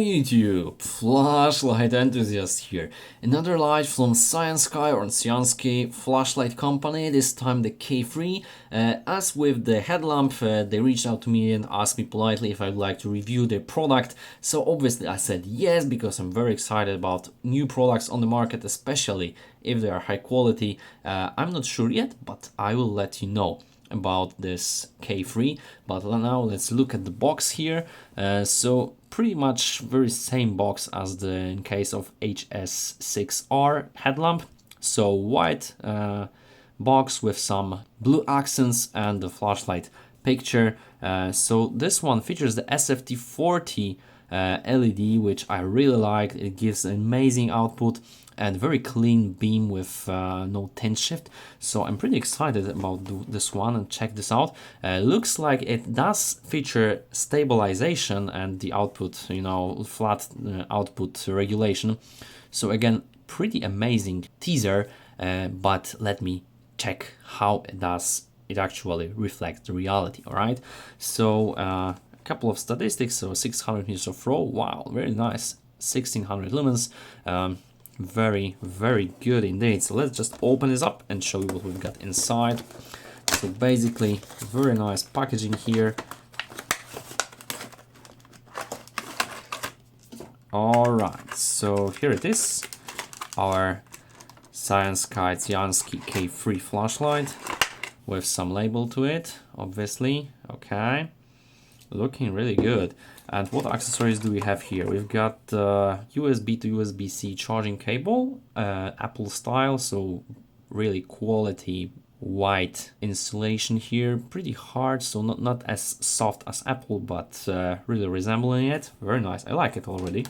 YouTube, flashlight enthusiast here. Another light from Cyansky Flashlight Company, this time the K3. As with the headlamp, they reached out to me and asked me politely if I'd like to review their product. So obviously I said yes, because I'm very excited about new products on the market, especially if they are high quality. I'm not sure yet, but I will let you know about this K3. But now let's look at the box here. So pretty much very same box as the in case of HS6R headlamp. So white box with some blue accents and the flashlight picture. So this one features the SFT40 LED, which I really like. It gives an amazing output and very clean beam with no tint shift. So I'm pretty excited about this one, and check this out. Looks like it does feature stabilization and the output, flat output regulation. So again, pretty amazing teaser, but let me check how it actually reflects the reality. All right, so a couple of statistics. So 600 meters of row, wow, very nice. 1600 lumens, very good indeed. So let's just open this up and show you what we've got inside. So basically, very nice packaging here. All right, so here it is, our Cyansky K3 flashlight with some label to it, obviously. Okay, looking really good. And what accessories do we have here? We've got USB to USB-C charging cable, Apple style, so really quality white insulation here. Pretty hard, so not as soft as Apple, but really resembling it. Very nice, I like it already.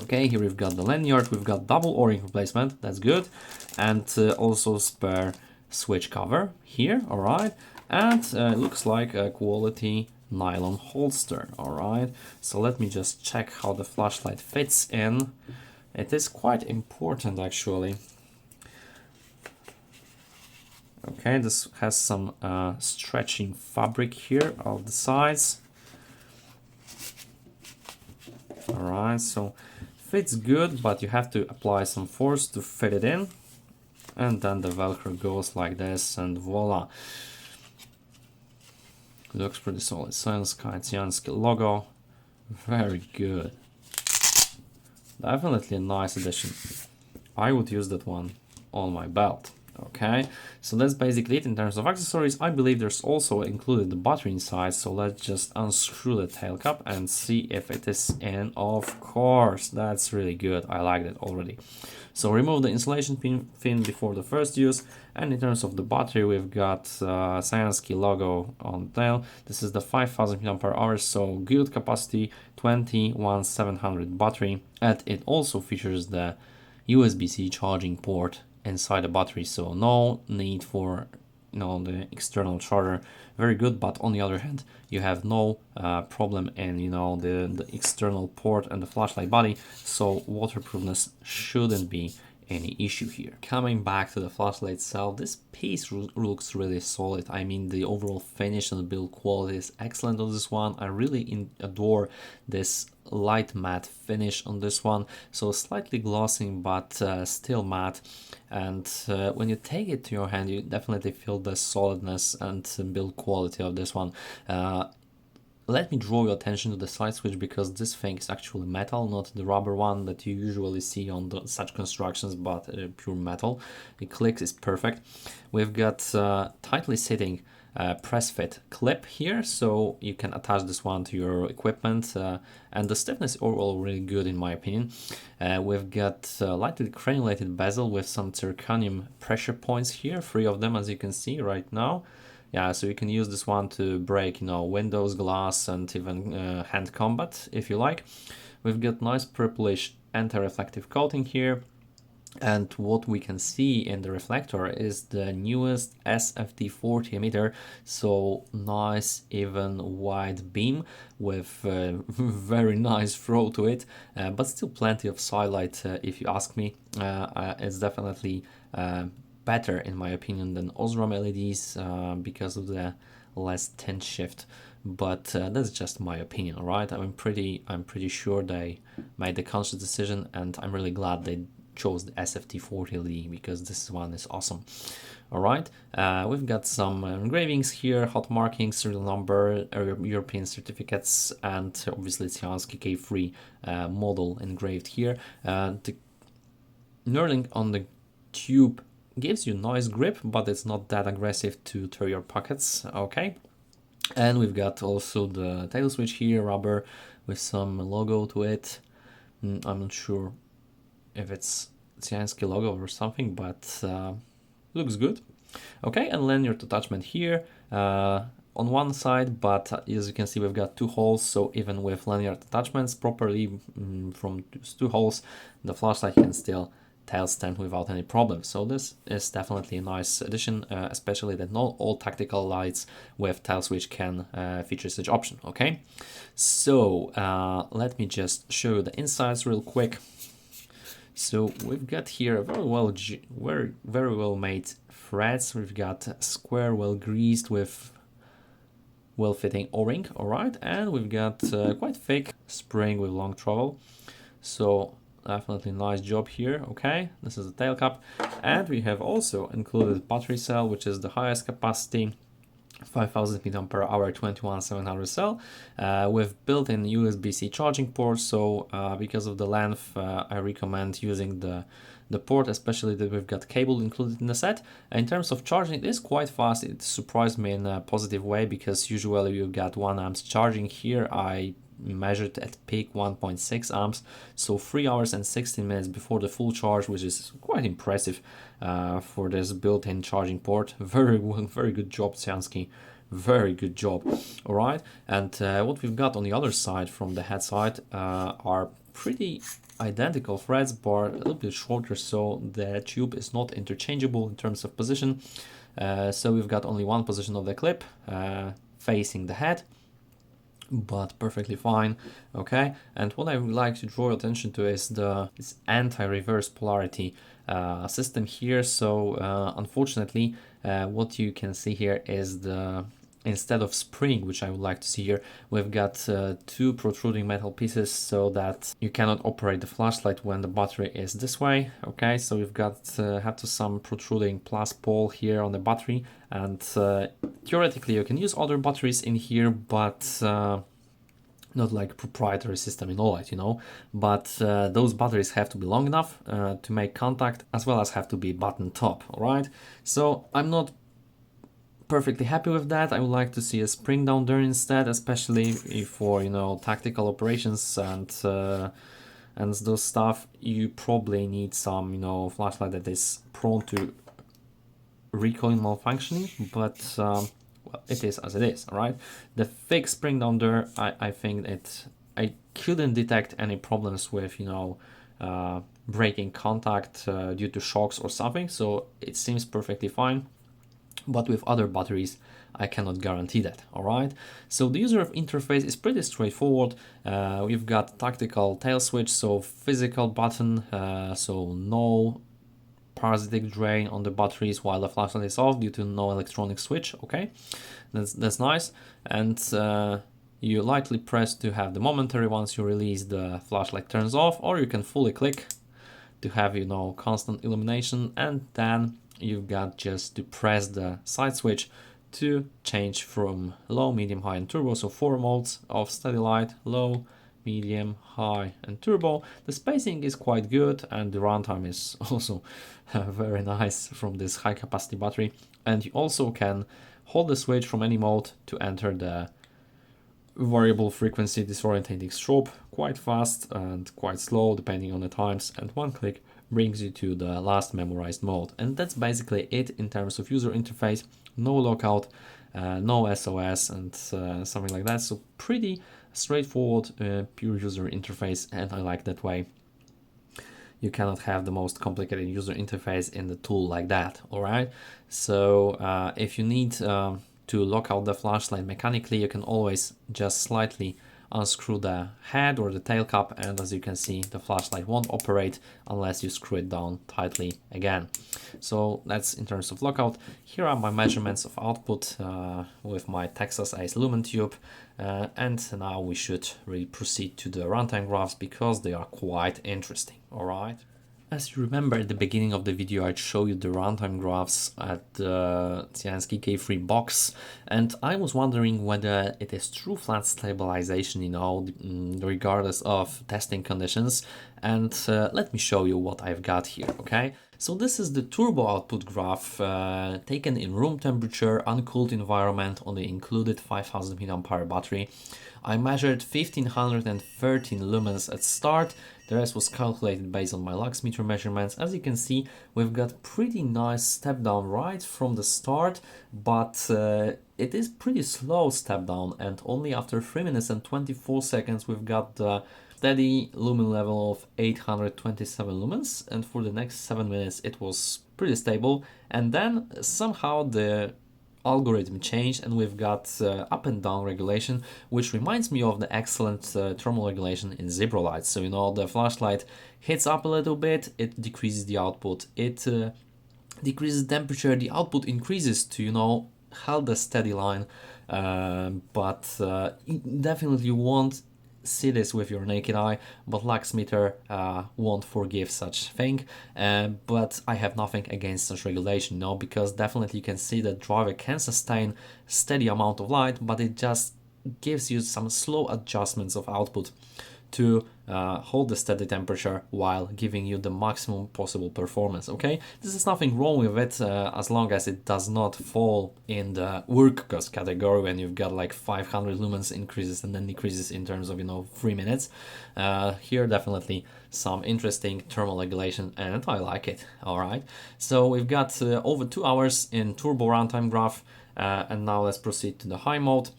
Okay, here we've got the lanyard, we've got double O-ring replacement, that's good. And also spare switch cover here, all right. And looks like a quality nylon holster. All right, so let me just check how the flashlight fits in. It is quite important actually. Okay, this has some stretching fabric here of the sides. All right, so fits good, but you have to apply some force to fit it in, and then the Velcro goes like this, and voila. Looks pretty solid. Cyansky logo, very good. Definitely a nice addition. I would use that one on my belt. Okay, so that's basically it in terms of accessories. I believe there's also included the battery inside, so let's just unscrew the tail cap and see if it is in. Of course, that's really good. I like that already. So remove the insulation pin before the first use. And in terms of the battery, we've got Cyansky logo on the tail. This is the 5000 mAh, so good capacity, 21700 battery. And it also features the USB-C charging port inside the battery, so no need for the external charger. Very good, but on the other hand, you have no problem in the external port and the flashlight body, so waterproofness shouldn't be any issue here. Coming back to the flashlight itself, this piece looks really solid. I mean, the overall finish and the build quality is excellent on this one. I really adore this light matte finish on this one, so slightly glossing but still matte. And when you take it to your hand, you definitely feel the solidness and build quality of this one. Let me draw your attention to the side switch, because this thing is actually metal, not the rubber one that you usually see on such constructions, but pure metal. The click is perfect. We've got tightly sitting press fit clip here, so you can attach this one to your equipment, and the stiffness is overall really good in my opinion. We've got lightly granulated bezel with some zirconium pressure points here, 3 of them as you can see right now. Yeah, so you can use this one to break windows, glass, and even hand combat if you like. We've got nice purplish anti-reflective coating here. And what we can see in the reflector is the newest SFT40 emitter, so nice even wide beam with very nice throw to it, but still plenty of sidelight if you ask me. It's definitely better in my opinion than Osram LEDs because of the less tint shift. but that's just my opinion. All right, I'm pretty sure they made the conscious decision, and I'm really glad they chose the SFT40 LED because this one is awesome. All right, we've got some engravings here, hot markings, serial number, European certificates, and obviously Cyansky K3 model engraved here. The knurling on the tube gives you nice grip, but it's not that aggressive to tear your pockets. Okay, and we've got also the tail switch here, rubber with some logo to it. I'm not sure if it's Cyansky logo or something, but looks good. Okay, and lanyard attachment here on one side, but as you can see, we've got 2 holes, so even with lanyard attachments properly from 2 holes, the flashlight can still tail stand without any problem. So this is definitely a nice addition, especially that not all tactical lights with tail switch can feature such option. Okay, so let me just show you the insides real quick. So we've got here a very well made threads. We've got square, well greased with well fitting O-ring. All right, and we've got quite thick spring with long travel. So definitely nice job here. Okay, this is the tail cap, and we have also included battery cell, which is the highest capacity 5000 mAh 21700 cell with built-in USB-C charging port. So because of the length, I recommend using the port, especially that we've got cable included in the set. In terms of charging, it is quite fast. It surprised me in a positive way, because usually you've got 1 amp charging. Here I measured at peak 1.6 amps, so 3 hours and 16 minutes before the full charge, which is quite impressive for this built-in charging port. Very good job, Cyansky, very good job. All right, and what we've got on the other side from the head side are pretty identical threads, but a little bit shorter, so the tube is not interchangeable in terms of position. So we've got only one position of the clip facing the head, but perfectly fine. Okay, and what I would like to draw attention to is this anti-reverse polarity system here. So unfortunately, what you can see here is instead of spring, which I would like to see here, we've got 2 protruding metal pieces, so that you cannot operate the flashlight when the battery is this way. Okay, so we've got some protruding plus pole here on the battery, and theoretically you can use other batteries in here, but not like proprietary system in OLED, you know, but those batteries have to be long enough to make contact, as well as have to be button top. All right, so I'm not perfectly happy with that. I would like to see a spring down there instead, especially for, you know, tactical operations and those stuff. You probably need some, you know, flashlight that is prone to recoil malfunctioning, but well, it is as it is. All right, the fake spring down there, I think I couldn't detect any problems with, you know, breaking contact due to shocks or something, so it seems perfectly fine. But with other batteries, I cannot guarantee that. All right, so the user interface is pretty straightforward. We've got tactical tail switch, so physical button, so no parasitic drain on the batteries while the flashlight is off due to no electronic switch. Okay, that's nice. And you lightly press to have the momentary. Once you release, the flashlight turns off, or you can fully click to have, you know, constant illumination. And then you've got just to press the side switch to change from low, medium, high, and turbo. So 4 modes of steady light: low, medium, high, and turbo. The spacing is quite good, and the runtime is also very nice from this high capacity battery. And you also can hold the switch from any mode to enter the variable frequency disorientating strobe quite fast and quite slow depending on the times, and one click brings you to the last memorized mode. And that's basically it in terms of user interface. No lockout, no SOS, and something like that. So pretty straightforward, pure user interface, and I like that way. You cannot have the most complicated user interface in the tool like that. All right, so if you need to lock out the flashlight mechanically, you can always just slightly unscrew the head or the tail cap, and as you can see, the flashlight won't operate unless you screw it down tightly again. So that's in terms of lockout. Here are my measurements of output with my Texas Ace Lumen tube, and now we should really proceed to the runtime graphs because they are quite interesting. All right. As you remember at the beginning of the video, I'd show you the runtime graphs at the Cyansky K3 box, and I was wondering whether it is true flat stabilization, you know, regardless of testing conditions. And let me show you what I've got here, okay? So this is the turbo output graph taken in room temperature, uncooled environment on the included 5000 mAh battery. I measured 1513 lumens at start. The rest was calculated based on my lux meter measurements. As you can see, we've got pretty nice step down right from the start, but it is pretty slow step down, and only after 3 minutes and 24 seconds we've got the steady lumen level of 827 lumens, and for the next 7 minutes it was pretty stable, and then somehow the algorithm changed and we've got up and down regulation, which reminds me of the excellent thermal regulation in zebra lights. So you know, the flashlight hits up a little bit, it decreases the output, it decreases temperature, the output increases to, you know, hold a steady line, but definitely you won't see this with your naked eye, but lux meter won't forgive such thing. But I have nothing against such regulation, no, because definitely you can see that driver can sustain steady amount of light, but it just gives you some slow adjustments of output to hold the steady temperature while giving you the maximum possible performance. Okay, this is nothing wrong with it as long as it does not fall in the work cost category when you've got like 500 lumens increases and then decreases in terms of, you know, 3 minutes. Here definitely some interesting thermal regulation and I like it. All right, so we've got over 2 hours in turbo runtime graph, and now let's proceed to the high mode.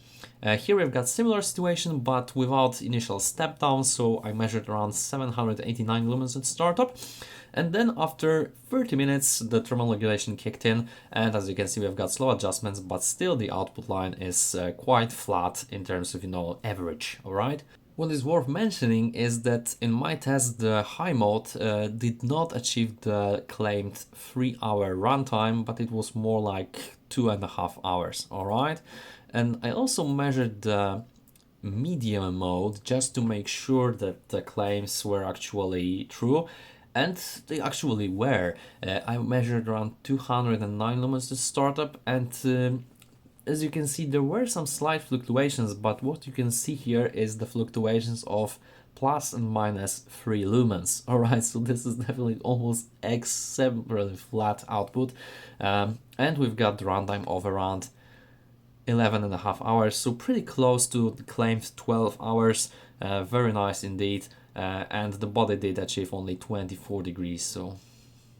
Here we've got similar situation but without initial step down, so I measured around 789 lumens at startup, and then after 30 minutes the thermal regulation kicked in, and as you can see we've got slow adjustments, but still the output line is quite flat in terms of, you know, average. All right. What is worth mentioning is that in my test the high mode did not achieve the claimed 3-hour runtime, but it was more like 2.5 hours. All right. And I also measured the medium mode just to make sure that the claims were actually true, and they actually were. I measured around 209 lumens to startup, and as you can see there were some slight fluctuations, but what you can see here is the fluctuations of plus and minus 3 lumens. Alright, so this is definitely almost exceptionally flat output, and we've got the runtime of around 11.5 hours, so pretty close to the claimed 12 hours. Very nice indeed, and the body did achieve only 24 degrees, so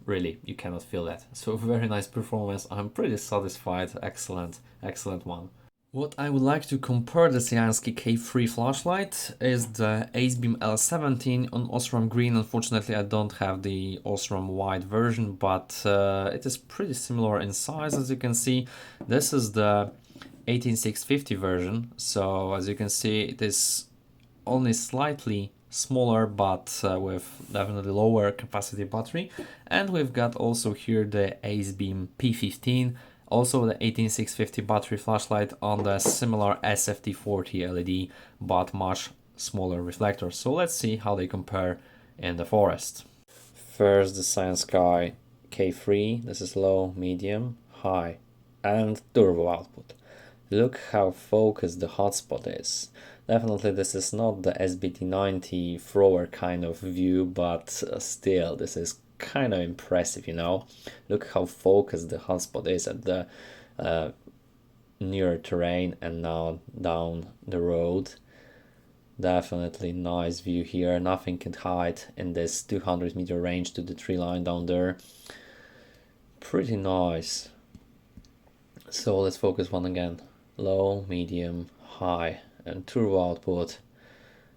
really you cannot feel that. So very nice performance. I'm pretty satisfied. Excellent one. What I would like to compare the Cyansky K3 flashlight is the Acebeam L17 on Osram Green. Unfortunately, I don't have the Osram White version, but it is pretty similar in size. As you can see, this is the 18650 version, so as you can see it is only slightly smaller, but with definitely lower capacity battery. And we've got also here the Acebeam P15, also the 18650 battery flashlight on the similar SFT40 LED, but much smaller reflector. So let's see how they compare in the forest. First the Cyansky K3, this is low, medium, high, and turbo output. Look how focused the hotspot is. Definitely this is not the SBT90 thrower kind of view, but still this is kind of impressive, you know. Look how focused the hotspot is at the near terrain and now down the road. Definitely nice view here. Nothing can hide in this 200-meter range to the tree line down there. Pretty nice. So let's focus one again. Low, medium, high, and turbo output,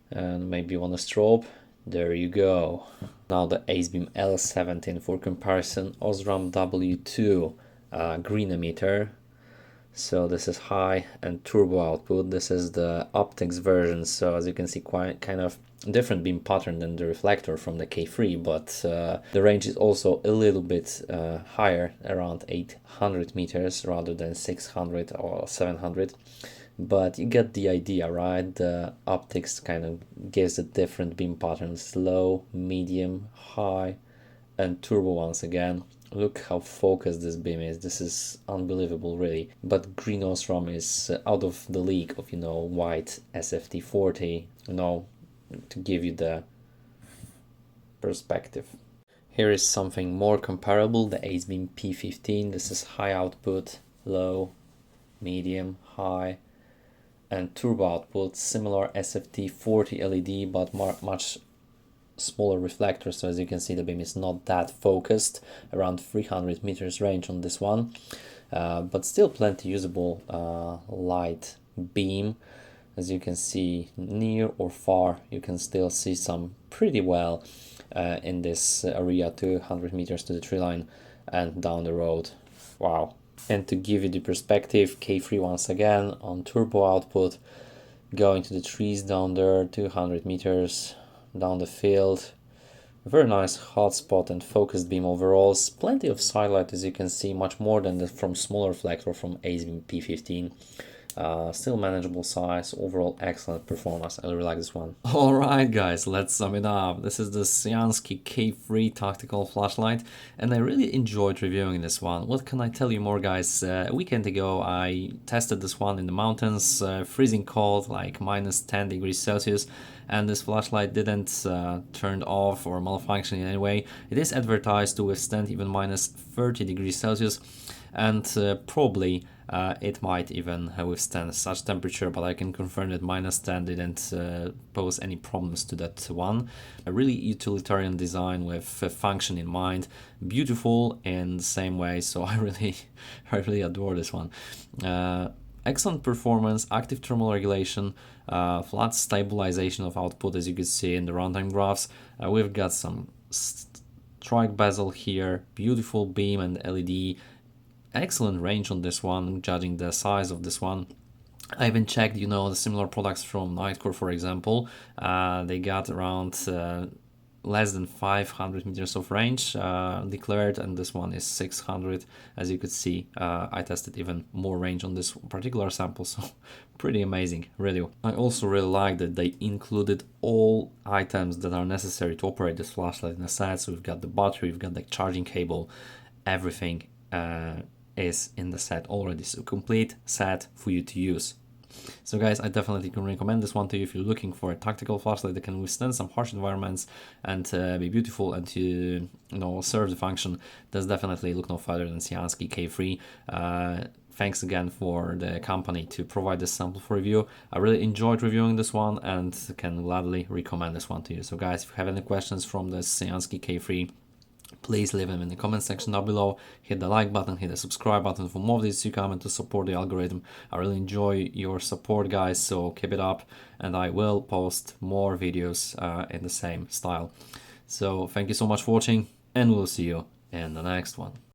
and maybe you want a strobe. There you go. Now the Acebeam L17 for comparison. Osram W2 green emitter. So this is high and turbo output. This is the optics version. So as you can see, quite kind of different beam pattern than the reflector from the K3, but the range is also a little bit higher, around 800 meters rather than 600 or 700. But you get the idea, right? The optics kind of gives a different beam patterns: low, medium, high, and turbo once again. Look how focused this beam is. This is unbelievable, really. But green Osram is out of the league of, white SFT40, to give you the perspective. Here is something more comparable, the Acebeam P15. This is high output, low, medium, high, and turbo output, similar SFT40 LED, but much smaller reflector. So as you can see, the beam is not that focused, around 300 meters range on this one, but still plenty usable light beam. As you can see, near or far, you can still see some pretty well in this area, 200 meters to the tree line and down the road. Wow. And to give you the perspective, K3 once again on turbo output, going to the trees down there, 200 meters down the field. Very nice hotspot and focused beam overall. Plenty of sidelight, as you can see, much more than from smaller reflector from Acebeam P15. Still manageable size, overall excellent performance. I really like this one. Alright guys, let's sum it up. This is the Cyansky K3 Tactical Flashlight, and I really enjoyed reviewing this one. What can I tell you more, guys? A weekend ago I tested this one in the mountains, freezing cold, like minus 10 degrees Celsius, and this flashlight didn't turn off or malfunction in any way. It is advertised to withstand even minus 30 degrees Celsius, and probably it might even withstand such temperature, but I can confirm that minus 10 didn't pose any problems to that one. A really utilitarian design with function in mind, beautiful in the same way, so I really adore this one. Excellent performance, active thermal regulation, flat stabilization of output, as you can see in the runtime graphs. We've got some strike bezel here, beautiful beam and LED. Excellent range on this one, judging the size of this one. I even checked, the similar products from Nightcore, for example. They got around less than 500 meters of range declared, and this one is 600. As you could see, I tested even more range on this particular sample, so pretty amazing, really. I also really like that they included all items that are necessary to operate this flashlight in a set. So we've got the battery, we've got the charging cable, everything is in the set already, so complete set for you to use. So guys, I definitely can recommend this one to you if you're looking for a tactical flashlight that can withstand some harsh environments and be beautiful and to serve the function. There's definitely look no further than Cyansky K3. Thanks again for the company to provide this sample for review. I really enjoyed reviewing this one and can gladly recommend this one to you. So guys, if you have any questions from the Cyansky K3, please leave them in the comment section down below. Hit the like button, hit the subscribe button for more of these to come and to support the algorithm. I really enjoy your support, guys, so keep it up, and I will post more videos in the same style. So thank you so much for watching, and we'll see you in the next one.